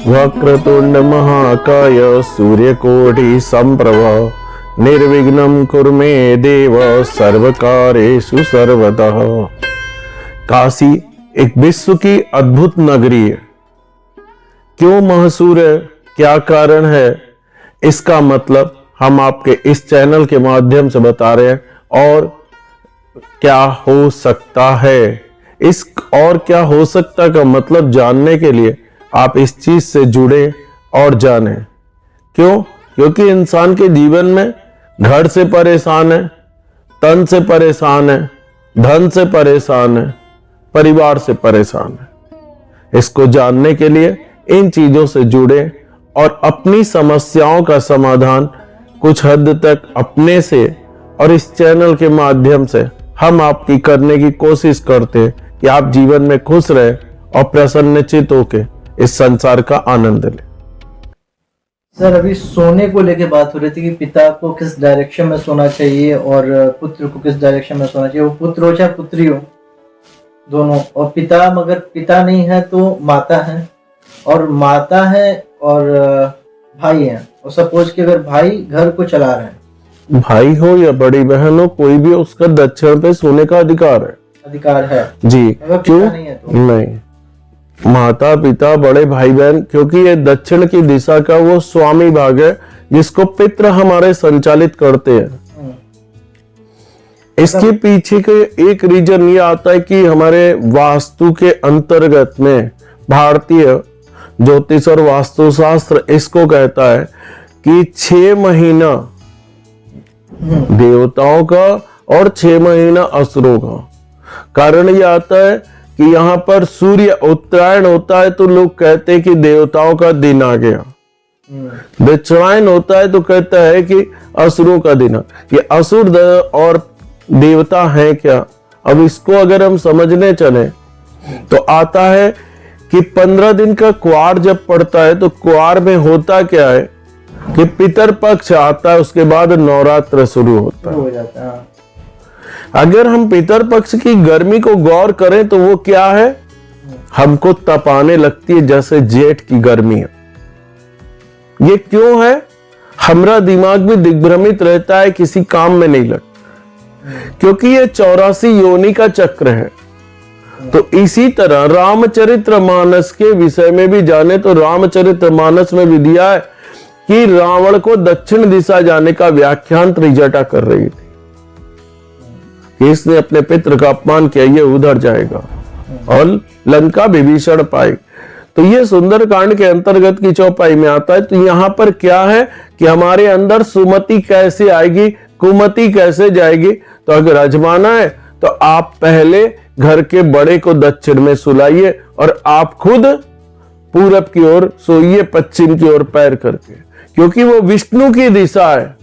वक्रतुंड महाकाय सूर्यकोटि संप्रभ निर्विघ्नं कुरु मे देव सर्वकार्येषु सर्वतः। काशी एक विश्व की अद्भुत नगरी है। क्यों मशहूर है, क्या कारण है, इसका मतलब हम आपके इस चैनल के माध्यम से बता रहे हैं। और क्या हो सकता है, इस और क्या हो सकता का मतलब जानने के लिए आप इस चीज से जुड़े और जाने। क्यों? क्योंकि इंसान के जीवन में घर से परेशान है, तन से परेशान है, धन से परेशान है, परिवार से परेशान है। इसको जानने के लिए इन चीजों से जुड़े और अपनी समस्याओं का समाधान कुछ हद तक अपने से और इस चैनल के माध्यम से हम आपकी करने की कोशिश करते हैं कि आप जीवन में खुश रहे और प्रसन्नचित होकर इस संसार का आनंद ले। सर, अभी सोने को लेके बात हो रही थी कि पिता को किस डायरेक्शन में सोना चाहिए और पुत्र को किस डायरेक्शन में सोना चाहिए। वो पुत्र हो चाहे पुत्री हो, दोनों। और पिता, मगर पिता नहीं है तो माता है, और माता है और भाई है। और सपोज कि अगर भाई घर को चला रहे हैं, भाई हो या बड़ी बहन हो, कोई भी उसका दक्षिण पे सोने का अधिकार है जी। क्यों नहीं है तो? नहीं, माता पिता बड़े भाई बहन, क्योंकि ये दक्षिण की दिशा का वो स्वामी भाग है जिसको पितृ हमारे संचालित करते हैं। इसके पीछे के एक रीजन ये आता है कि हमारे वास्तु के अंतर्गत में भारतीय ज्योतिष और वास्तुशास्त्र इसको कहता है कि 6 महीना देवताओं का और 6 महीना असुरों का। कारण ये आता है कि यहाँ पर सूर्य उत्तरायण होता है तो लोग कहते हैं कि देवताओं का दिन आ गया, दक्षिणायन होता है तो कहता है कि असुरों का दिन। ये असुर और देवता है क्या? अब इसको अगर हम समझने चले तो आता है कि 15 दिन का क्वार जब पड़ता है तो क्वार में होता क्या है कि पितर पक्ष आता है, उसके बाद नवरात्र शुरू होता है। अगर हम पितर पक्ष की गर्मी को गौर करें तो वो क्या है, हमको तपाने लगती है जैसे जेठ की गर्मी है। ये क्यों है? हमारा दिमाग भी दिग्भ्रमित रहता है, किसी काम में नहीं लगता, क्योंकि ये 84 योनि का चक्र है। तो इसी तरह रामचरितमानस के विषय में भी जाने तो रामचरितमानस में भी दिया है कि रावण को दक्षिण दिशा जाने का व्याख्यान त्रिजटा कर रही थी कि इसने अपने पितृ का अपमान किया, ये उधर जाएगा और लंका विभीषण पाए। तो ये सुंदरकांड के अंतर्गत की चौपाई में आता है। तो यहाँ पर क्या है कि हमारे अंदर सुमति कैसे आएगी, कुमति कैसे जाएगी। तो अगर आजमाना है तो आप पहले घर के बड़े को दक्षिण में सुलाइए और आप खुद पूरब की ओर सोइए, पश्चिम की ओर पैर करके, क्योंकि वो विष्णु की दिशा है।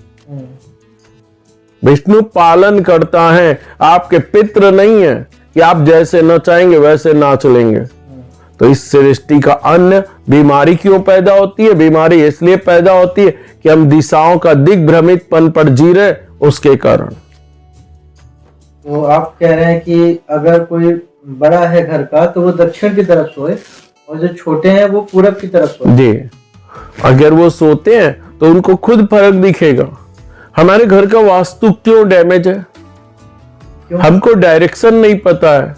विष्णु पालन करता है, आपके पितृ नहीं है कि आप जैसे नचाएंगे वैसे नाच लेंगे। तो इस सृष्टि का अन्न बीमारी क्यों पैदा होती है? बीमारी इसलिए पैदा होती है कि हम दिशाओं का दिग्भ्रमितपन पर जी रहे, उसके कारण। तो आप कह रहे हैं कि अगर कोई बड़ा है घर का तो वो दक्षिण की तरफ सोए और जो छोटे हैं वो पूरब की तरफ सोए। जी, अगर वो सोते हैं तो उनको खुद फर्क दिखेगा। हमारे घर का वास्तु क्यों डैमेज है? हमको डायरेक्शन नहीं पता है,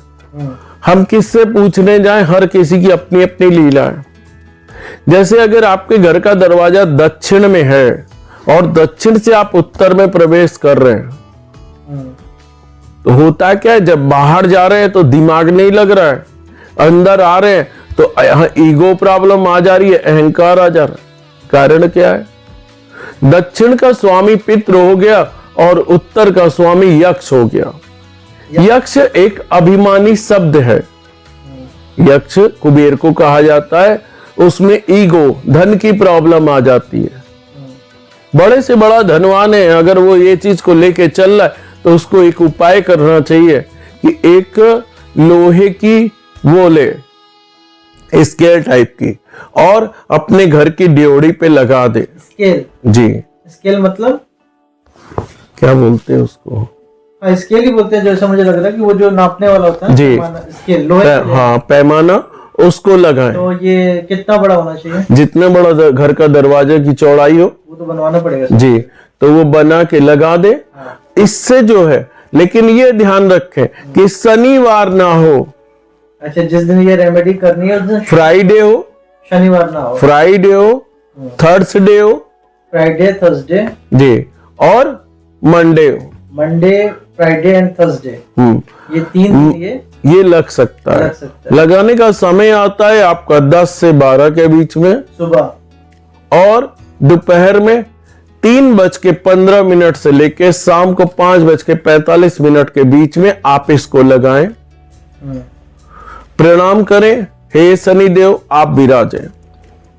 हम किससे पूछने जाएं, हर किसी की अपनी अपनी लीला है। जैसे अगर आपके घर का दरवाजा दक्षिण में है और दक्षिण से आप उत्तर में प्रवेश कर रहे हैं, तो होता क्या है, जब बाहर जा रहे हैं तो दिमाग नहीं लग रहा है, अंदर आ रहे हैं तो यहाँ ईगो प्रॉब्लम आ जा रही है, अहंकार आ जा रहा है। कारण क्या है? दक्षिण का स्वामी पितृ हो गया और उत्तर का स्वामी यक्ष हो गया। यक्ष एक अभिमानी शब्द है। यक्ष कुबेर को कहा जाता है। उसमें ईगो, धन की प्रॉब्लम आ जाती है। बड़े से बड़ा धनवान है, अगर वो ये चीज को लेके चल रहा है तो उसको एक उपाय करना चाहिए कि एक लोहे की वो ले, स्केल टाइप की, और अपने घर की ड्योढ़ी पे लगा दे। स्केल? जी, स्केल मतलब क्या बोलते हैं उसको? हाँ, स्केल ही बोलते हैं। जैसा मुझे लग रहा है कि वो जो नापने वाला होता है जी, स्केल, लोहे हाँ, पैमाना, उसको लगाएं। तो ये कितना बड़ा होना चाहिए? जितने बड़ा घर का दरवाजा की चौड़ाई हो, वो तो बनवाना पड़ेगा जी, तो वो बना के लगा दे। हाँ। इससे जो है, लेकिन ये ध्यान रखें कि शनिवार ना हो। अच्छा, जिस दिन ये रेमेडी करनी है उस दिन फ्राइडे हो, शनिवार ना हो, फ्राइडे हो, थर्सडे हो, फ्राइडे, थर्सडे जी, और मंडे हो। मंडे, फ्राइडे एंड थर्सडे, ये 3 दिन ये लग सकता है। लगाने का समय आता है आपका 10 से 12 के बीच में सुबह, और दोपहर में 3:15 से लेके शाम को 5:45 के बीच में आप इसको लगाएं। प्रणाम करें, हे शनिदेव आप विराजें।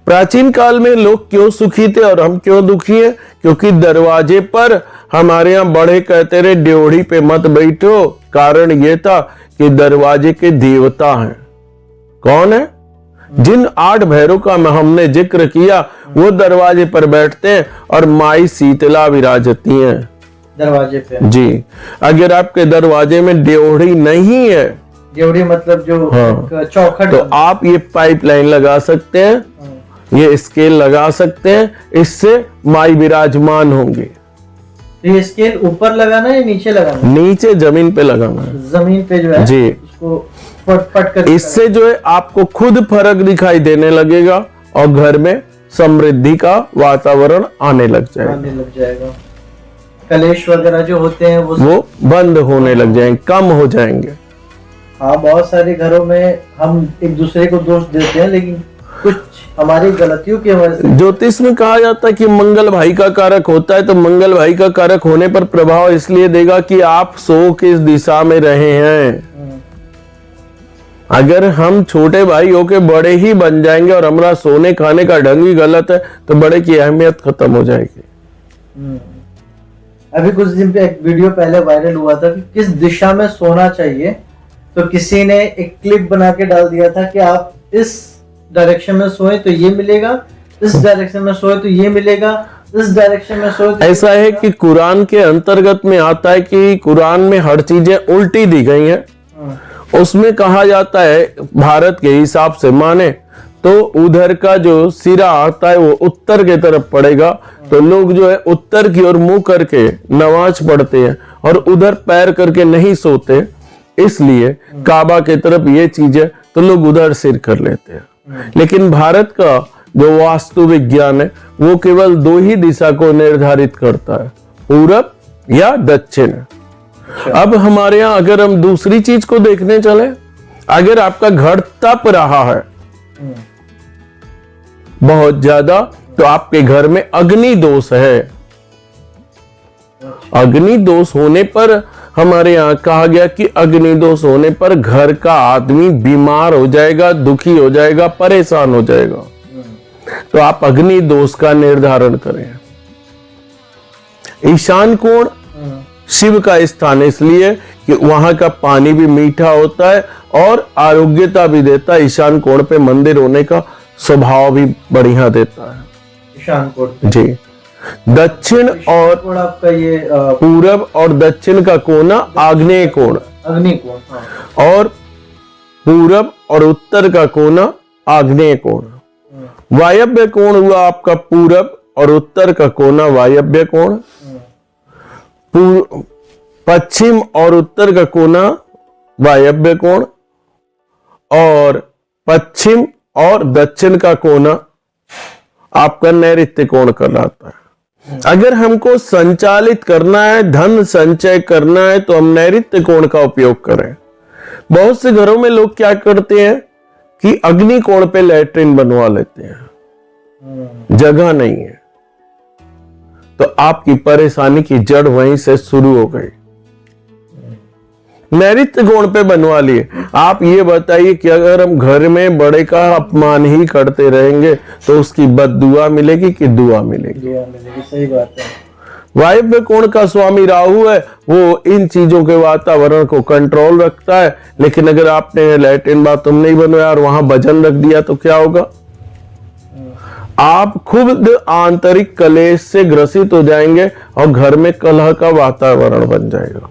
प्राचीन काल में लोग क्यों सुखी थे और हम क्यों दुखी हैं? क्योंकि दरवाजे पर हमारे यहाँ बड़े कहते रहे ड्योढ़ी पे मत बैठो। कारण ये था कि दरवाजे के देवता हैं। कौन है? जिन 8 भैरव का हमने जिक्र किया वो दरवाजे पर बैठते हैं, और माई शीतला विराजती हैं दरवाजे पे। जी, अगर आपके दरवाजे में ड्योढ़ी नहीं है, ड्योढ़ी मतलब जो हाँ, चौखट, तो आप ये पाइपलाइन लगा सकते हैं, ये स्केल लगा सकते हैं, इससे माई विराजमान होंगे। तो ये स्केल ऊपर लगाना है या नीचे लगाना है? नीचे जमीन पे लगाना है, जमीन पे जो है जी, उसको पट कर। इससे जो है आपको खुद फर्क दिखाई देने लगेगा और घर में समृद्धि का वातावरण आने लग जाएगा। कलेश वगैरह जो होते हैं वो बंद होने लग जाएंगे, कम हो जाएंगे। हाँ, बहुत सारे घरों में हम एक दूसरे को दोष देते हैं, लेकिन कुछ हमारी गलतियों की वजह से। ज्योतिष में कहा जाता है कि मंगल भाई का कारक होता है, तो मंगल भाई का कारक होने पर प्रभाव इसलिए देगा कि आप सो किस दिशा में रहे हैं। अगर हम छोटे भाई होके बड़े ही बन जाएंगे और हमारा सोने खाने का ढंग ही गलत है, तो बड़े की अहमियत खत्म हो जाएगी। अभी कुछ दिन पे एक वीडियो पहले वायरल हुआ था कि किस दिशा में सोना चाहिए, तो किसी ने एक क्लिप बना के डाल दिया था कि आप इस डायरेक्शन में सोए तो ये मिलेगा, इस डायरेक्शन में सोए तो ये मिलेगा, इस डायरेक्शन में सोए तो ऐसा है कि कुरान के अंतर्गत में आता है कि कुरान में हर चीजें उल्टी दी गई हैं। उसमें कहा जाता है भारत के हिसाब से माने तो उधर का जो सिरा आता है वो उत्तर के तरफ पड़ेगा, तो लोग जो है उत्तर की ओर मुंह करके नमाज पढ़ते हैं और उधर पैर करके नहीं सोते, इसलिए काबा के तरफ ये चीजें, तो लोग उधर सिर कर लेते हैं। लेकिन भारत का जो वास्तु विज्ञान है वो केवल 2 ही दिशा को निर्धारित करता है, पूरब या दक्षिण। अब हमारे यहाँ अगर हम दूसरी चीज को देखने चले, अगर आपका घर तप रहा है बहुत ज्यादा, तो आपके घर में अग्नि दोष है। अग्नि दोष होने पर हमारे यहाँ कहा गया कि अग्नि दोष होने पर घर का आदमी बीमार हो जाएगा, दुखी हो जाएगा, परेशान हो जाएगा। तो आप अग्नि दोष का निर्धारण करें। ईशान कोण शिव का स्थान इसलिए कि वहां का पानी भी मीठा होता है और आरोग्यता भी देता है। ईशान कोण पे मंदिर होने का स्वभाव भी बढ़िया देता है। ईशान कोण जी। दक्षिण और आपका ये पूरब और दक्षिण का कोना आग्नेय कोण, अग्नि कोण, हाँ। और पूरब और उत्तर का कोना आग्नेय कोण। वायव्य कोण हुआ आपका पूरब और उत्तर का कोना वायव्य कोण। पश्चिम और उत्तर का कोना वायव्य कोण, और पश्चिम और दक्षिण का कोना आपका नैऋत्य कोण कहलाता है। अगर हमको संचालित करना है, धन संचय करना है, तो हम नैऋत्य कोण का उपयोग करें। बहुत से घरों में लोग क्या करते हैं कि अग्नि कोण पे लैट्रिन बनवा लेते हैं, जगह नहीं है, तो आपकी परेशानी की जड़ वहीं से शुरू हो गई। नैतिक गुण पे बनवा लिए। आप ये बताइए कि अगर हम घर में बड़े का अपमान ही करते रहेंगे तो उसकी बद्दुआ मिलेगी कि दुआ मिलेगी? दुआ मिलेगी, सही बात है। वायव्य कोण का स्वामी राहु है, वो इन चीजों के वातावरण को कंट्रोल रखता है। लेकिन अगर आपने लैट्रिन बाथरूम नहीं बनवाया और वहां भजन रख दिया तो क्या होगा? आप खुद आंतरिक कलेश से ग्रसित हो जाएंगे और घर में कलह का वातावरण बन जाएगा।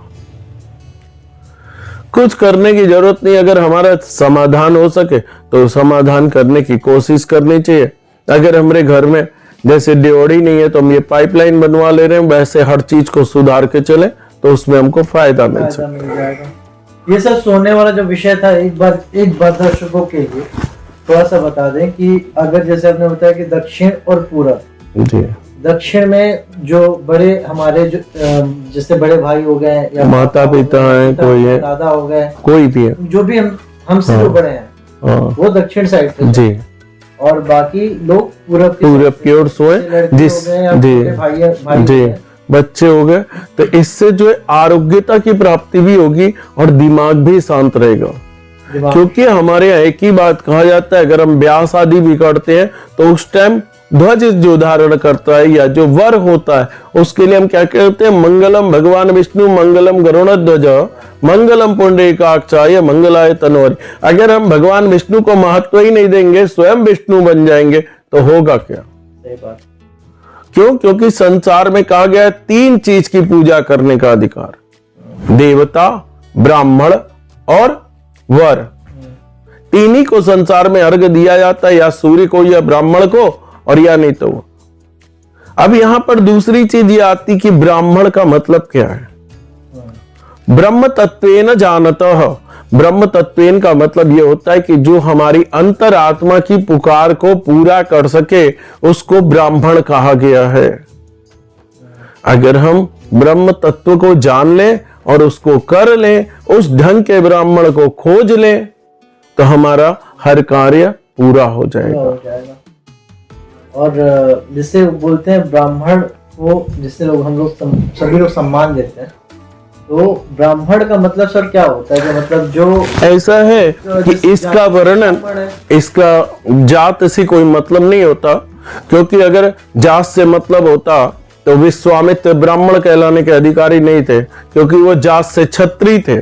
कुछ करने की जरूरत नहीं, अगर हमारा समाधान हो सके तो समाधान करने की कोशिश करनी चाहिए। अगर हमारे घर में जैसे ड्योढ़ी नहीं है तो हम ये पाइपलाइन बनवा ले रहे हैं, वैसे हर चीज को सुधार के चले तो उसमें हमको फायदा मिल जाएगा। ये सब सोने वाला जो विषय था, एक बार दर्शकों के लिए थोड़ा सा बता दें कि अगर जैसे आपने बताया कि दक्षिण और पूरब, जी, दक्षिण में जो बड़े हमारे जो जैसे बड़े भाई हो गए या माता पिता हैं, कोई है, दादा हो गए, कोई भी है, जो भी हमसे जो बड़े हैं वो दक्षिण साइड पे जी, और बाकी लोग पूरब की ओर सोए, जिस जी बच्चे हो गए। तो इससे जो है आरोग्यता की प्राप्ति भी होगी और दिमाग भी शांत रहेगा। क्योंकि हमारे यहाँ एक ही बात कहा जाता है, अगर हम ब्याह शादी भी करते हैं तो उस टाइम ध्वज जो धारण करता है या जो वर होता है उसके लिए हम क्या कहते हैं? मंगलम भगवान विष्णु मंगलम गरुड़ध्वज मंगलम पुंडरीकाक्षाय मंगलाय तनोहरि। अगर हम भगवान विष्णु को महत्व ही नहीं देंगे, स्वयं विष्णु बन जाएंगे तो होगा क्या? सही बात। क्यों? क्योंकि संसार में कहा गया है 3 चीज की पूजा करने का अधिकार, देवता, ब्राह्मण और वर। 3 ही को संसार में अर्घ दिया जाता है, या सूर्य को या ब्राह्मण को, और या नहीं तो वो। अब यहां पर दूसरी चीज ये आती कि ब्राह्मण का मतलब क्या है? ब्रह्म तत्वेन जानतः। ब्रह्म तत्वेन का मतलब ये होता है कि जो हमारी अंतरात्मा की पुकार को पूरा कर सके उसको ब्राह्मण कहा गया है। अगर हम ब्रह्म तत्व को जान लें और उसको कर लें, उस ढंग के ब्राह्मण को खोज लें, तो हमारा हर कार्य पूरा हो जाएगा। और जिसे बोलते हैं ब्राह्मण को, जिससे हम लोग सभी लोग सम्मान देते हैं, तो ब्राह्मण का मतलब सर क्या होता है? मतलब जो ऐसा है कि इसका वर्णन, इसका जात से कोई मतलब नहीं होता, क्योंकि अगर जात से मतलब होता तो विश्वामित्र ब्राह्मण कहलाने के अधिकारी नहीं थे, क्योंकि वो जात से क्षत्रिय थे।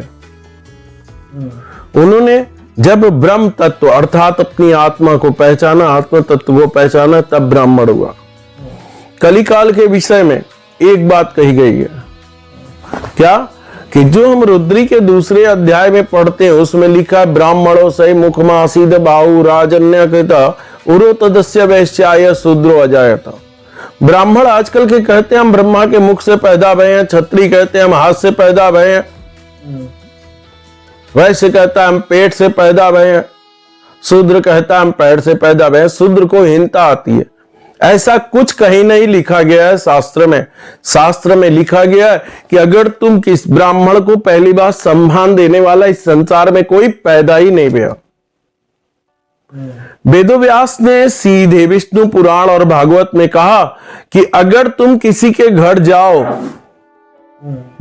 उन्होंने जब ब्रह्म तत्व अर्थात अपनी आत्मा को पहचाना, आत्म तत्व को पहचाना, तब ब्राह्मण हुआ। कलिकाल के विषय में एक बात कही गई है, क्या? कि जो हम रुद्री के 2 अध्याय में पढ़ते हैं उसमें लिखा है ब्राह्मणों से मुखमासीद बाहु राजन्य कृता उरो तदस्य वैश्याय शूद्रो अजायता। ब्राह्मण आजकल के कहते हैं हम ब्रह्मा के मुख से पैदा भये हैं, क्षत्रिय कहते हैं हम हाथ से पैदा भये हैं, वैश्य कहता है हम पेट से पैदा भये हैं, शूद्र कहता है हम पैर से पैदा भये हैं। शूद्र को हीनता आती है, ऐसा कुछ कहीं नहीं लिखा गया है शास्त्र में। शास्त्र में लिखा गया है कि अगर तुम किस ब्राह्मण को पहली बार सम्मान देने वाला इस संसार में कोई पैदा ही नहीं हुआ। वेदव्यास ने सीधे विष्णु पुराण और भागवत में कहा कि अगर तुम किसी के घर जाओ,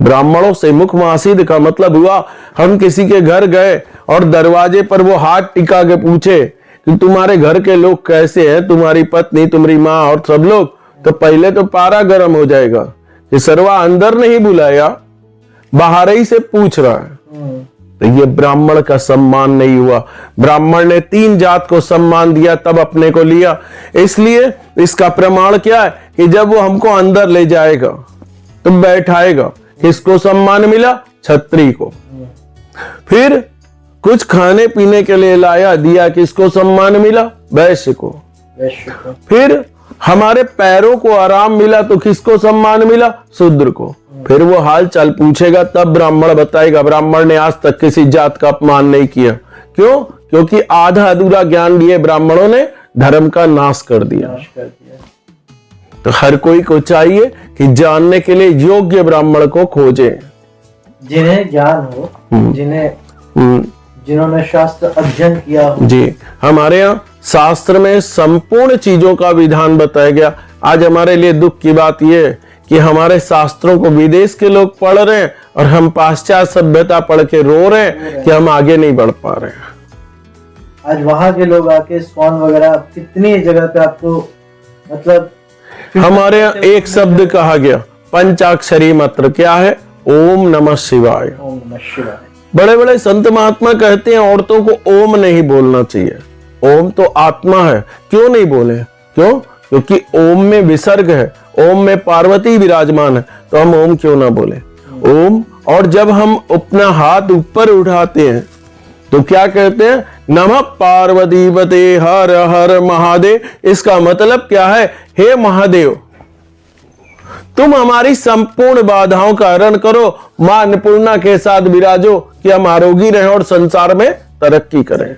ब्राह्मणों से मुखमासीद का मतलब हुआ हम किसी के घर गए और दरवाजे पर वो हाथ टिका के पूछे कि तुम्हारे घर के लोग कैसे हैं, तुम्हारी पत्नी, तुम्हारी माँ और सब लोग, तो पहले तो पारा गर्म हो जाएगा कि सरवा अंदर नहीं बुलाया, बाहर ही से पूछ रहा है। तो ये ब्राह्मण का सम्मान नहीं हुआ। ब्राह्मण ने 3 जात को सम्मान दिया तब अपने को लिया। इसलिए इसका प्रमाण क्या है कि जब वो हमको अंदर ले जाएगा तो बैठाएगा, किसको सम्मान मिला? क्षत्रिय को। फिर कुछ खाने पीने के लिए लाया, दिया, किसको सम्मान मिला? वैश्य को। फिर हमारे पैरों को आराम मिला तो किसको सम्मान मिला? शूद्र को। फिर वो हाल चाल पूछेगा तब ब्राह्मण बताएगा ब्राह्मण ने आज तक किसी जात का अपमान नहीं किया। क्यों? क्योंकि आधा अधूरा ज्ञान लिए ब्राह्मणों ने धर्म का नाश कर दिया। तो हर कोई को चाहिए कि जानने के लिए योग्य ब्राह्मण को खोजे, जिन्हें ज्ञान हो, जिन्होंने शास्त्र अध्ययन किया हो। जी, हमारे यहाँ शास्त्र में संपूर्ण चीजों का विधान बताया गया। आज हमारे लिए दुख की बात यह है कि हमारे शास्त्रों को विदेश के लोग पढ़ रहे हैं और हम पाश्चात्य सभ्यता पढ़ के रो रहे हैं कि हम आगे नहीं बढ़ पा रहे हैं। आज वहां के लोग आके इस्कॉन वगैरह कितनी जगह पे आपको मतलब हमारे यहाँ एक शब्द कहा गया, पंचाक्षरी मंत्र, क्या है? ओम नमः शिवाय। ओम नमः शिवाय। बड़े बड़े संत महात्मा कहते हैं औरतों को ओम नहीं बोलना चाहिए। ओम तो आत्मा है, क्यों नहीं बोले? क्यों? क्योंकि ओम में विसर्ग है, ओम में पार्वती विराजमान है, तो हम ओम क्यों ना बोले? ओम। और जब हम अपना हाथ ऊपर उठाते हैं तो क्या कहते हैं? नमः पार्वतीपते हर हर महादेव। इसका मतलब क्या है? हे महादेव, तुम हमारी संपूर्ण बाधाओं का हरण करो, मां अन्नपूर्णा के साथ विराजो कि हम आरोगी रहें और संसार में तरक्की करें।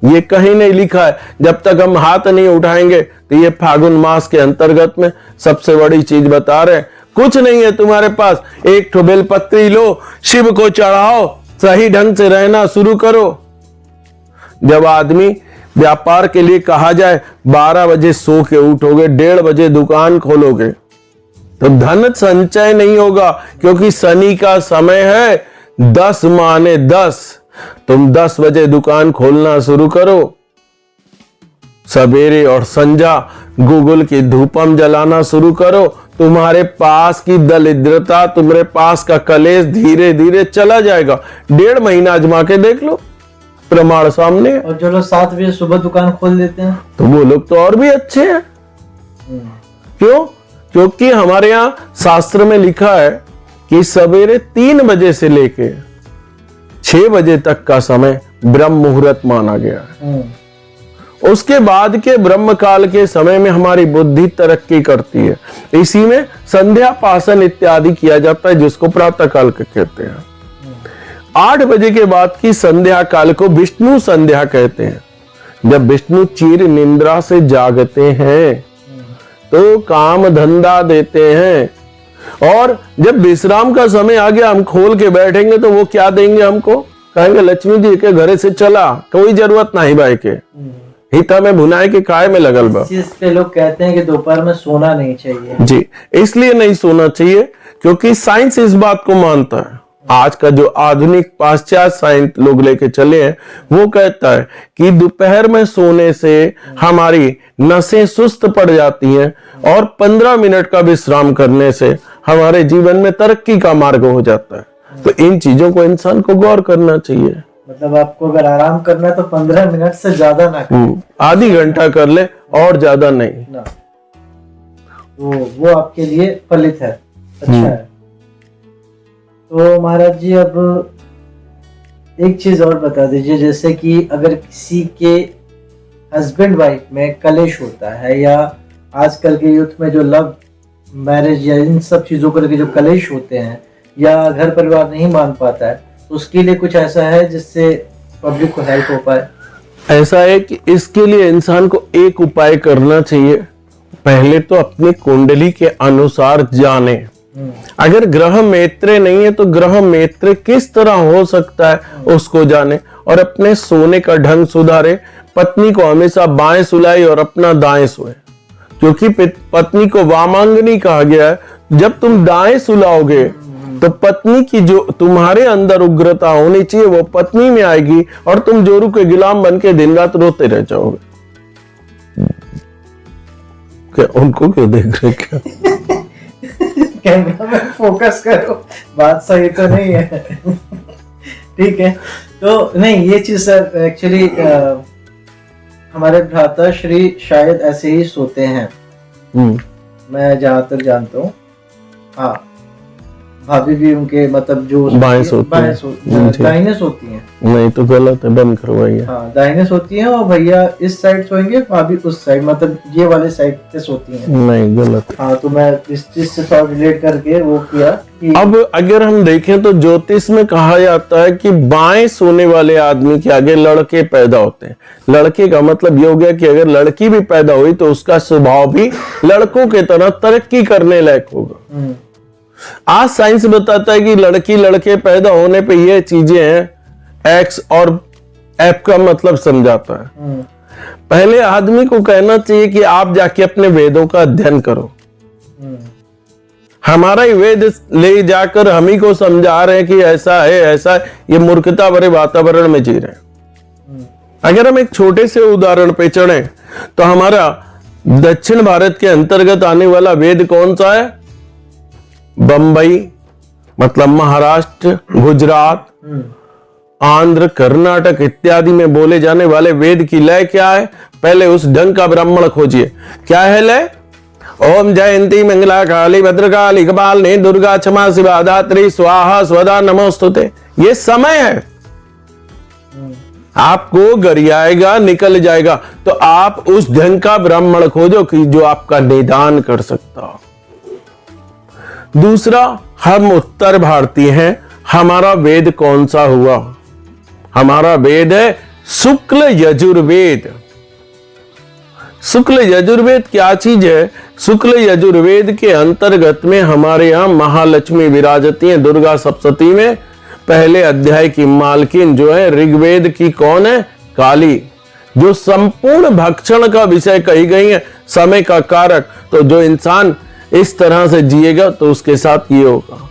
ये कहीं नहीं लिखा है। जब तक हम हाथ नहीं उठाएंगे तो ये फागुन मास के अंतर्गत में सबसे बड़ी चीज बता रहे हैं। कुछ नहीं है तुम्हारे पास, एक ठो बेलपत्री लो, शिव को चढ़ाओ, सही ढंग से रहना शुरू करो। जब आदमी व्यापार के लिए कहा जाए 12 बजे सो के उठोगे, 1:30 बजे दुकान खोलोगे, तो धन संचय नहीं होगा, क्योंकि शनि का समय है 10 माने 10। तुम 10 बजे दुकान खोलना शुरू करो, सवेरे और संध्या गूगल की धूपम जलाना शुरू करो। तुम्हारे पास की दरिद्रता, तुम्हारे पास का कलेश धीरे धीरे चला जाएगा। 1.5 महीना आजमा के देख लो, प्रमाण सामने है। और जो लोग 7 बजे सुबह दुकान खोल देते हैं तो वो लोग तो और भी अच्छे हैं। क्यों? क्योंकि हमारे यहाँ शास्त्र में लिखा है कि सवेरे 3 बजे से लेके 6 बजे तक का समय ब्रह्म मुहूर्त माना गया है। उसके बाद के ब्रह्म काल के समय में हमारी बुद्धि तरक्की करती है। इसी में संध्या पासन इत्यादि किया जाता है, जिसको प्रातः काल कहते हैं। 8 बजे के बाद की संध्या काल को विष्णु संध्या कहते हैं। जब विष्णु चिर निंद्रा से जागते हैं तो काम धंधा देते हैं, और जब विश्राम का समय आ गया, हम खोल के बैठेंगे तो वो क्या देंगे हमको? कहेंगे लक्ष्मी जी के घरे से चला, कोई जरूरत नहीं भाई के, हिता में भुनाए के काय में लगल बा। इस पे लोग कहते हैं कि दोपहर में सोना नहीं चाहिए। जी, इसलिए नहीं सोना चाहिए क्योंकि साइंस इस बात को मानता है। आज का जो आधुनिक पाश्चात्य साइंस लोग लेके चले हैं, वो कहता है कि दोपहर में सोने से हमारी नसें सुस्त पड़ जाती हैं और 15 मिनट का विश्राम करने से हमारे जीवन में तरक्की का मार्ग हो जाता है। तो इन चीजों को इंसान को गौर करना चाहिए। मतलब आपको अगर आराम करना है तो 15 मिनट से ज्यादा ना करें, आधी घंटा कर ले और ज्यादा नहीं ना। तो वो आपके लिए फलित है, अच्छा है। तो महाराज जी अब एक चीज और बता दीजिए, जैसे कि अगर किसी के हस्बैंड वाइफ में कलेश होता है, या आजकल के यूथ में जो लव मैरिज या इन सब चीजों को लेकर जो कलेश होते हैं, या घर परिवार नहीं मान पाता है, तो उसके लिए कुछ ऐसा है जिससे पब्लिक को हेल्प हो पाए? ऐसा है कि इसके लिए इंसान को एक उपाय करना चाहिए। पहले तो अपनी कुंडली के अनुसार जाने। अगर ग्रह मित्र नहीं है तो ग्रह मित्र किस तरह हो सकता है उसको जाने, और अपने सोने का ढंग सुधारे। पत्नी को हमेशा बाएं सुलाए और अपना दाएं सोए, क्योंकि पत्नी को वामांगनी कहा गया है। जब तुम दाएं सुलाओगे तो पत्नी की जो तुम्हारे अंदर उग्रता होनी चाहिए वो पत्नी में आएगी, और तुम जोरू के गुलाम बन के दिन रात रोते रह जाओगे। क्या उनको क्यों देख रहे? क्या कैमरा में फोकस करो, बात सही तो नहीं है। ठीक है, तो नहीं ये चीज सर एक्चुअली हमारे भ्राता श्री शायद ऐसे ही सोते हैं, मैं जहां तक जानता हूँ। हाँ, भाभी भी उनके मतलब जो बाएं सोती हैं, दाहिने सोती हैं। नहीं तो गलत है, बंद करवाइए। हाँ, दाहिने सोती हैं, और भैया इस साइड सोएंगे, भाभी उस साइड, मतलब ये वाले साइड से सोती हैं। नहीं, गलत। हाँ, तो मैं इस चीज से थोड़ा रिलेट करके वो किया कि अब अगर हम देखें तो ज्योतिष में कहा जाता है कि बाएं सोने वाले आदमी के आगे लड़के पैदा होते हैं। लड़के का मतलब ये हो गया कि अगर लड़की भी पैदा हुई तो उसका स्वभाव भी लड़कों के तरह तरक्की करने लायक होगा। आज साइंस बताता है कि लड़की लड़के पैदा होने पे ये चीजें हैं, एक्स और एफ का मतलब समझाता है। पहले आदमी को कहना चाहिए कि आप जाके अपने वेदों का अध्ययन करो, हमारा ही वेद ले जाकर हम ही को समझा रहे हैं कि ऐसा है ऐसा है। ये मूर्खता भरे वातावरण में जी रहे हैं। अगर हम एक छोटे से उदाहरण पे चढ़े तो हमारा दक्षिण भारत के अंतर्गत आने वाला वेद कौन सा है? बंबई मतलब महाराष्ट्र, गुजरात, आंध्र, कर्नाटक इत्यादि में बोले जाने वाले वेद की लय क्या है? पहले उस ढंग का ब्राह्मण खोजिए। क्या है लय? ओम जयंती मंगला काली भद्रकाली कपालिनी दुर्गा क्षमा शिवा धात्री स्वाहा स्वदा नमोस्तुते। ये समय है, आपको गरियाएगा, निकल जाएगा। तो आप उस ढंग का ब्राह्मण खोजो कि जो आपका निदान कर सकता हो। दूसरा, हम उत्तर भारतीय हैं, हमारा वेद कौन सा हुआ? हमारा वेद है शुक्ल यजुर्वेद। शुक्ल यजुर्वेद क्या चीज है? शुक्ल यजुर्वेद के अंतर्गत में हमारे यहां महालक्ष्मी विराजती है। दुर्गा सप्तशती में पहले अध्याय की मालकिन जो है ऋग्वेद की कौन है? काली, जो संपूर्ण भक्षण का विषय कही गई है, समय का कारक। तो जो इंसान इस तरह से जिएगा तो उसके साथ ये होगा।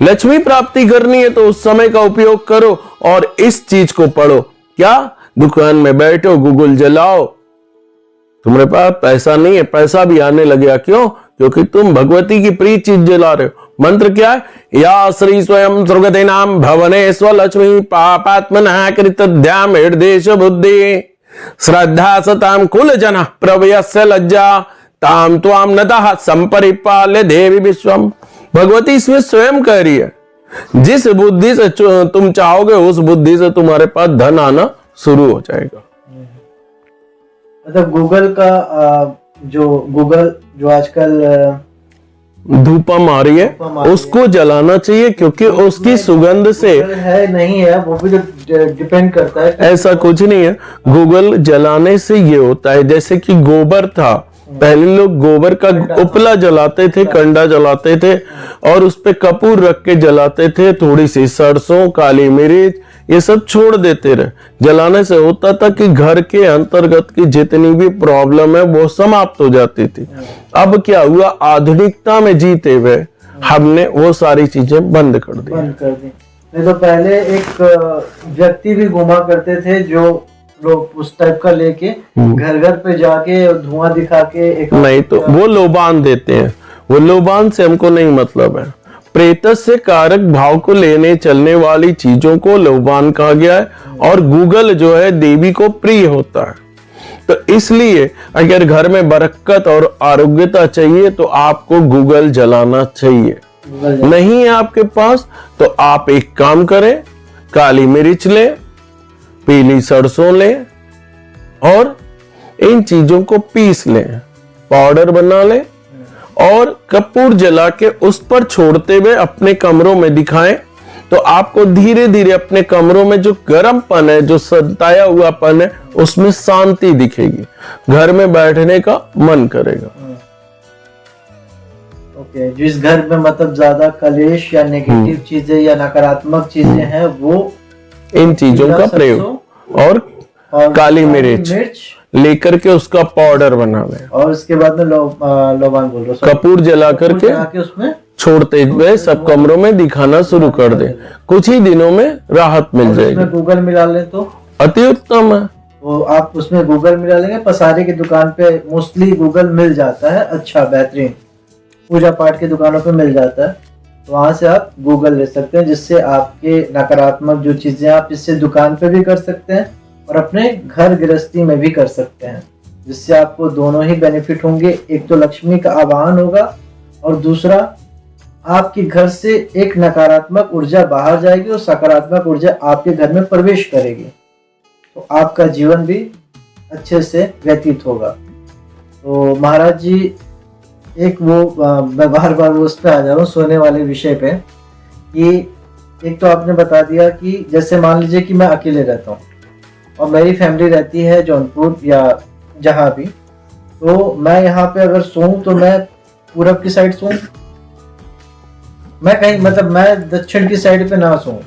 लक्ष्मी प्राप्ति करनी है तो उस समय का उपयोग करो और इस चीज को पढ़ो। क्या? दुकान में बैठो, गूगल जलाओ, तुम्हारे पास पैसा नहीं है, पैसा भी आने लगे। क्यों? क्योंकि तुम भगवती की प्रिय चीज जला रहे हो। मंत्र क्या है? या श्री स्वयं सुगते नाम भवने स्वलक्ष्मी पापात्मनः कृतध्याम हृदेश बुद्धि श्रद्धा सताम कुल जन प्रवयस्य लज्जा ताम त्वाम नतः संपरिपाल्य देवी विश्वम। भगवती इसमें स्वयं कह रही है, जिस बुद्धि से तुम चाहोगे उस बुद्धि से तुम्हारे पास धन आना शुरू हो जाएगा। मतलब गूगल का जो आजकल धूपम आ रही है, उसको जलाना चाहिए क्योंकि उसकी सुगंध से है नहीं है, वो भी तो डिपेंड करता है। ऐसा कुछ नहीं है, गूगल जलाने से ये होता है जैसे कि गोबर था, पहले लोग गोबर का उपला जलाते थे, कंडा जलाते थे और उस पे कपूर रख के जलाते थे, थोड़ी सी सरसों, काली मिर्च, ये सब छोड़ देते रहे। जलाने से होता था कि घर के अंतर्गत की जितनी भी प्रॉब्लम है वो समाप्त हो जाती थी। अब क्या हुआ? आधुनिकता में जीते हुए हमने वो सारी चीजें बंद कर दी। नहीं तो पहले एक व्यक्ति भी घुमा करते थे जो लोग उस टाइप का लेके घर घर पे जाके धुआं दिखा के नहीं तो वो लोबान देते हैं। वो लोबान से हमको नहीं मतलब है। प्रेतस्य कारक भाव को लेने चलने वाली चीजों को लोबान कहा गया है और गूगल जो है देवी को प्रिय होता है। तो इसलिए अगर घर में बरकत और आरोग्यता चाहिए तो आपको गूगल जलाना चाहिए। नहीं है आपके पास तो आप एक काम करें, काली मिर्च लें, पीली सरसों लें और इन चीजों को पीस लें, पाउडर बना लें और कपूर जला के उस पर छोड़ते हुए अपने कमरों में दिखाएं। तो आपको धीरे धीरे अपने कमरों में जो गर्मपन है, जो सताया हुआपन है, उसमें शांति दिखेगी, घर में बैठने का मन करेगा। ओके, जिस घर में मतलब ज्यादा कलेश या नेगेटिव चीजें या नकारात्मक चीजें हैं वो इन चीजों का प्रयोग और काली मिर्च लेकर के उसका पाउडर बना ले और उसके बाद में लोबान बोल रहे कपूर जला करके उसमें छोड़ते हुए सब कमरों में दिखाना शुरू कर दे। कुछ ही दिनों में राहत मिल जाएगी। गूगल मिला ले तो अति उत्तम है। वो आप उसमें गूगल मिला लेंगे, पसारी की दुकान पे मोस्टली गूगल मिल जाता है, अच्छा बेहतरीन पूजा पाठ की दुकानों पे मिल जाता है। तो वहां से आप गूगल ले सकते हैं, जिससे आपके नकारात्मक जो चीजें आप इससे दुकान पे भी कर सकते हैं और अपने घर गृहस्थी में भी कर सकते हैं, जिससे आपको दोनों ही बेनिफिट होंगे। एक तो लक्ष्मी का आवाहन होगा और दूसरा आपके घर से एक नकारात्मक ऊर्जा बाहर जाएगी और सकारात्मक ऊर्जा आपके घर में प्रवेश करेगी, तो आपका जीवन भी अच्छे से व्यतीत होगा। तो महाराज जी एक मैं बार बार उस पर आ जा रहा हूँ सोने वाले विषय पे कि एक तो आपने बता दिया कि जैसे मान लीजिए कि मैं अकेले रहता हूँ और मेरी फैमिली रहती है जौनपुर या जहाँ भी, तो मैं यहाँ पे अगर सोऊं तो मैं पूरब की साइड सोऊं, मैं कहीं मतलब मैं दक्षिण की साइड पे ना सोऊं।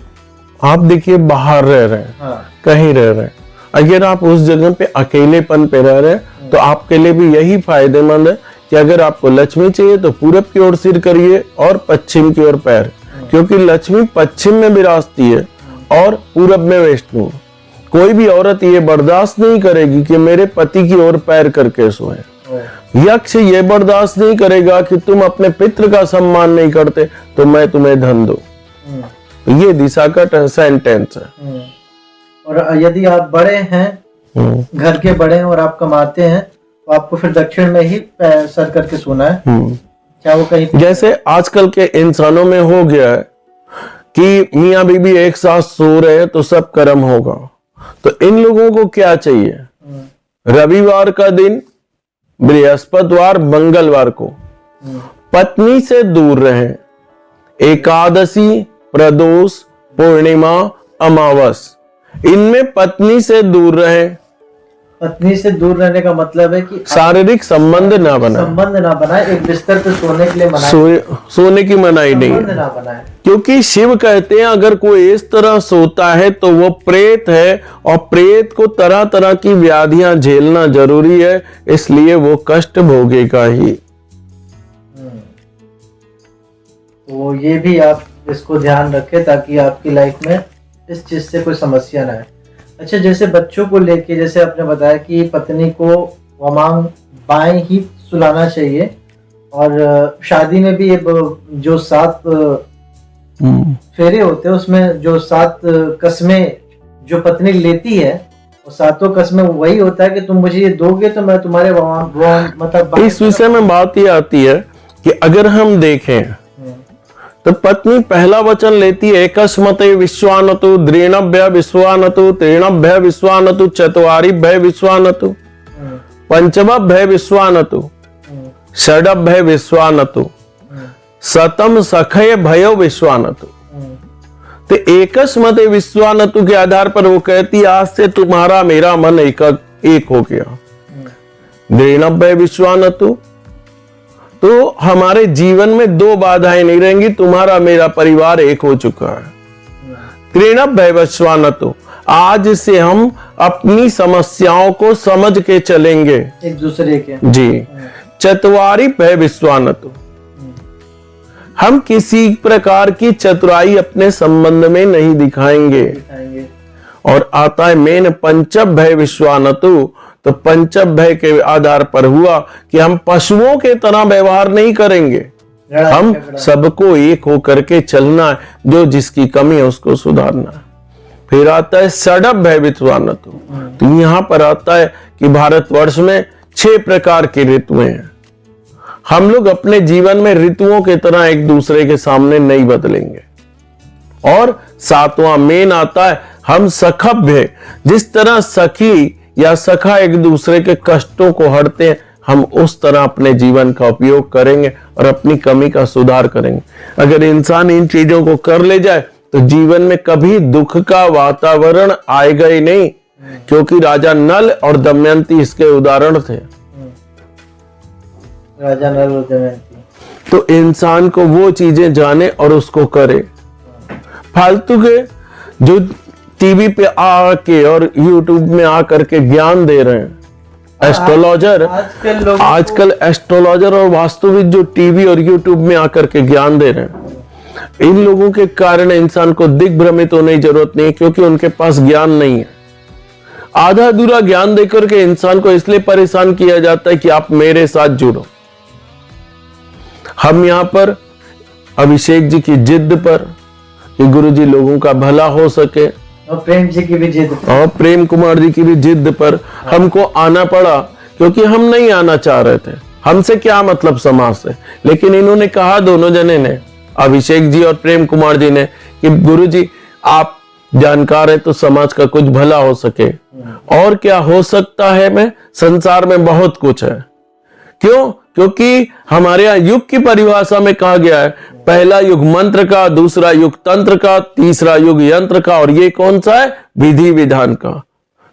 आप देखिए बाहर रह रहे हैं, हाँ। कहीं रह रहे हैं, अगर आप उस जगह पे अकेलेपन पे रह रहे हैं तो आपके लिए भी यही फायदेमंद है कि अगर आपको लक्ष्मी चाहिए तो पूरब की ओर सिर करिए और पश्चिम की ओर पैर, क्योंकि लक्ष्मी पश्चिम में विराजती है और पूरब में विष्णु। कोई भी औरत ये बर्दाश्त नहीं करेगी कि मेरे पति की ओर पैर करके सोए। यक्ष ये बर्दाश्त नहीं करेगा कि तुम अपने पितृ का सम्मान नहीं करते तो मैं तुम्हें धन दूं। तो ये दिशा का सेंटेंस है। और यदि आप बड़े हैं, घर के बड़े हैं और आप कमाते हैं, तो आपको फिर दक्षिण में ही सर करके सोना है। क्या वो कहीं जैसे आजकल के इंसानों में हो गया है कि मियाँ बीबी एक साथ सो रहे हैं तो सब कर्म होगा, तो इन लोगों को क्या चाहिए? रविवार का दिन, बृहस्पतिवार, मंगलवार को पत्नी से दूर रहें। एकादशी, प्रदोष, पूर्णिमा, अमावस, इनमें पत्नी से दूर रहें। पत्नी से दूर रहने का मतलब है कि शारीरिक संबंध ना बनाए, एक बिस्तर पे सोने के लिए मनाए, सोने की मनाही नहीं ना बनाए। क्योंकि शिव कहते हैं अगर कोई इस तरह सोता है तो वो प्रेत है, और प्रेत को तरह तरह की व्याधियां झेलना जरूरी है, इसलिए वो कष्ट भोगेगा ही। तो ये भी आप इसको ध्यान रखें ताकि आपकी लाइफ में इस चीज से कोई समस्या ना आए। अच्छा, जैसे बच्चों को लेके, जैसे आपने बताया कि पत्नी को वामांग बाएं ही सुलाना चाहिए, और शादी में भी ये जो 7 फेरे होते हैं उसमें जो 7 कस्में जो पत्नी लेती है, और 7 कस्में वही होता है कि तुम मुझे ये दोगे तो मैं तुम्हारे मतलब इस विषय में बात ये आती है कि अगर हम देखें तो पत्नी पहला वचन लेती है एकस्मते विश्वानतु, द्रेणभ्य विश्वानतु, त्रीणभ्य विश्वानतु, चत्वारिभ्य विश्वानतु, पंचमभ्य विश्वानतु, षडभ्य विश्वानतु, शतम सखय भयो विश्वानतु। तो एकस्मते विश्वानतु के आधार पर वो कहती आज से तुम्हारा मेरा मन एक हो गया। द्रेणभ्य विश्वानतु, तो हमारे जीवन में 2 बाधाएं नहीं रहेंगी, तुम्हारा मेरा परिवार एक हो चुका है। त्रीणभ्य विश्वानतु, आज से हम अपनी समस्याओं को समझ के चलेंगे एक दूसरे के। जी। चत्वारिभ्य विश्वानतु, हम किसी प्रकार की चतुराई अपने संबंध में नहीं दिखाएंगे। और आता है मेन पंचभ्य विश्वानतु, तो पंचभ्य के आधार पर हुआ कि हम पशुओं के तरह व्यवहार नहीं करेंगे, हम सबको एक होकर के चलना है, जो जिसकी कमी है उसको सुधारना है। फिर आता है षडभ्य विश्वानतु, तो यहां पर आता है कि भारतवर्ष में 6 प्रकार की ऋतुएं हैं। हम लोग अपने जीवन में ऋतुओं के तरह एक दूसरे के सामने नहीं बदलेंगे। और 7वां मेन आता है हम सखभ्य, जिस तरह सखी या सखा एक दूसरे के कष्टों को हरते हैं, हम उस तरह अपने जीवन का उपयोग करेंगे और अपनी कमी का सुधार करेंगे। अगर इंसान इन चीजों को कर ले जाए तो जीवन में कभी दुख का वातावरण आएगा ही नहीं, क्योंकि राजा नल और दमयंती इसके उदाहरण थे। राजा नल और दमयंती। तो इंसान को वो चीजें जाने और उसको करे। फालतू के जो टीवी पे आके और यूट्यूब में आकर के ज्ञान दे रहे हैं एस्ट्रोलॉजर, आजकल एस्ट्रोलॉजर और वास्तविक जो टीवी और यूट्यूब में आकर के ज्ञान दे रहे हैं, इन लोगों के कारण इंसान को दिग्भ्रमित होने की जरूरत नहीं, क्योंकि उनके पास ज्ञान नहीं है। आधा अधूरा ज्ञान देकर के इंसान को इसलिए परेशान किया जाता है कि आप मेरे साथ जुड़ो। हम यहां पर अभिषेक जी की जिद पर कि गुरु जी लोगों का भला हो सके, और प्रेम जी की भी जिद, और प्रेम कुमार जी की भी जिद पर हमको आना पड़ा, क्योंकि हम नहीं आना चाह रहे थे। हमसे क्या मतलब समाज से, लेकिन इन्होंने कहा, दोनों जने ने, अभिषेक जी और प्रेम कुमार जी ने, कि गुरु जी आप जानकार है तो समाज का कुछ भला हो सके। और क्या हो सकता है? मैं संसार में बहुत कुछ है। क्यों? क्योंकि हमारे यहाँ युग की परिभाषा में कहा गया है, पहला युग मंत्र का, दूसरा युग तंत्र का, तीसरा युग यंत्र का, और ये कौन सा है? विधि विधान का।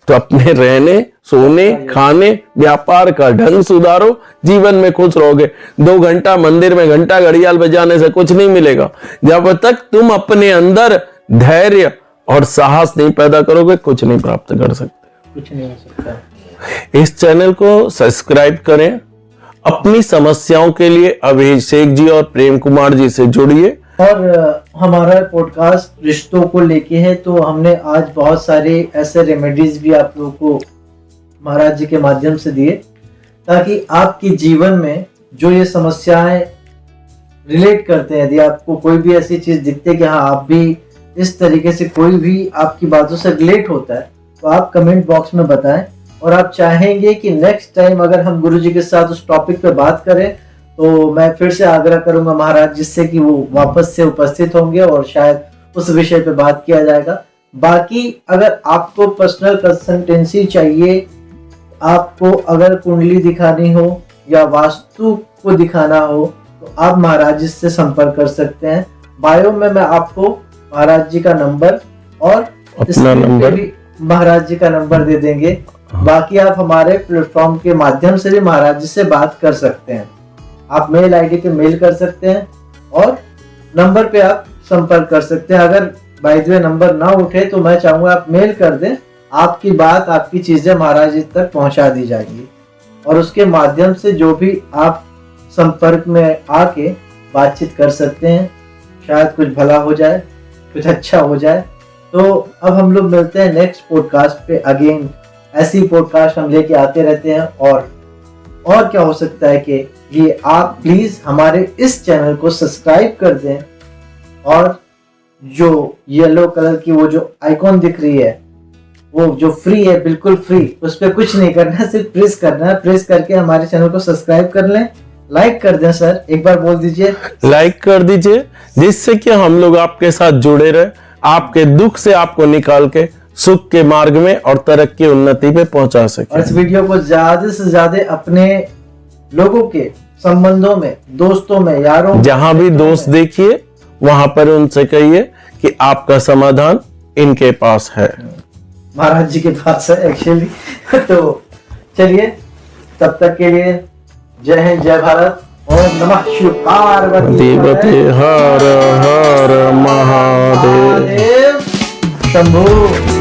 तो अपने रहने, सोने, खाने, व्यापार का ढंग सुधारो, जीवन में खुश रहोगे। 2 घंटा मंदिर में घंटा घड़ियाल बजाने से कुछ नहीं मिलेगा। जब तक तुम अपने अंदर धैर्य और साहस नहीं पैदा करोगे, कुछ नहीं प्राप्त कर सकते। कुछ नहीं हो सकता। इस चैनल को सब्सक्राइब करें अपनी समस्याओं के लिए अभिषेक जी और प्रेम कुमार जी से जुड़िए। और हमारा पॉडकास्ट रिश्तों को लेके है, तो हमने आज बहुत सारे ऐसे रेमेडीज भी आप लोगों को महाराज जी के माध्यम से दिए, ताकि आपके जीवन में जो ये समस्याएं रिलेट करते हैं, यदि आपको कोई भी ऐसी चीज दिखती है कि हाँ आप भी इस तरीके से कोई भी आपकी बातों से रिलेट होता है, तो आप कमेंट बॉक्स में बताएं। और आप चाहेंगे कि नेक्स्ट टाइम अगर हम गुरुजी के साथ उस टॉपिक पे बात करें, तो मैं फिर से आग्रह करूंगा महाराज जिससे कि वो वापस से उपस्थित होंगे और शायद उस विषय पे बात किया जाएगा। बाकी अगर आपको पर्सनल कंसल्टेंसी चाहिए, आपको अगर कुंडली दिखानी हो या वास्तु को दिखाना हो, तो आप महाराज जी से संपर्क कर सकते हैं। बायो में मैं आपको महाराज जी का नंबर और अपना नंबर भी महाराज जी का नंबर दे देंगे। बाकी आप हमारे प्लेटफॉर्म के माध्यम से भी महाराज जी से बात कर सकते हैं। आप मेल आईडी पे मेल कर सकते हैं और नंबर पे आप संपर्क कर सकते हैं। अगर बाय द वे नंबर ना उठे तो मैं चाहूंगा आप मेल कर दें, आपकी बात आपकी चीजें महाराज जी तक पहुंचा दी जाएगी और उसके माध्यम से जो भी आप संपर्क में आके बातचीत कर सकते हैं, शायद कुछ भला हो जाए, कुछ अच्छा हो जाए। तो अब हम लोग मिलते हैं नेक्स्ट पॉडकास्ट पे अगेन। ऐसी पॉडकास्ट हम लेके आते रहते हैं और क्या हो सकता है कि ये आप प्लीज हमारे इस चैनल को सब्सक्राइब कर दें और जो येलो कलर की वो जो आइकॉन दिख रही है वो जो फ्री है, बिल्कुल फ्री, उस पर कुछ नहीं करना है, सिर्फ प्रेस करना है। प्रेस करके हमारे चैनल को सब्सक्राइब कर लें, लाइक कर दें। सर एक बार बोल दीजिए, लाइक कर दीजिए, जिससे कि हम लोग आपके साथ जुड़े रहे, आपके दुख से आपको निकाल के सुख के मार्ग में और तरक्की उन्नति पे पहुंचा सके। और इस वीडियो को ज्यादा से ज्यादा अपने लोगों के संबंधों में, दोस्तों में, यारों, जहां भी दोस्त देखिए वहां पर उनसे कहिए कि आपका समाधान इनके पास है, महाराज जी के पास है एक्चुअली। तो चलिए, तब तक के लिए जय हिंद, जय भारत, ओम नमः शिव पार्वती हर हर महादेव शंभू।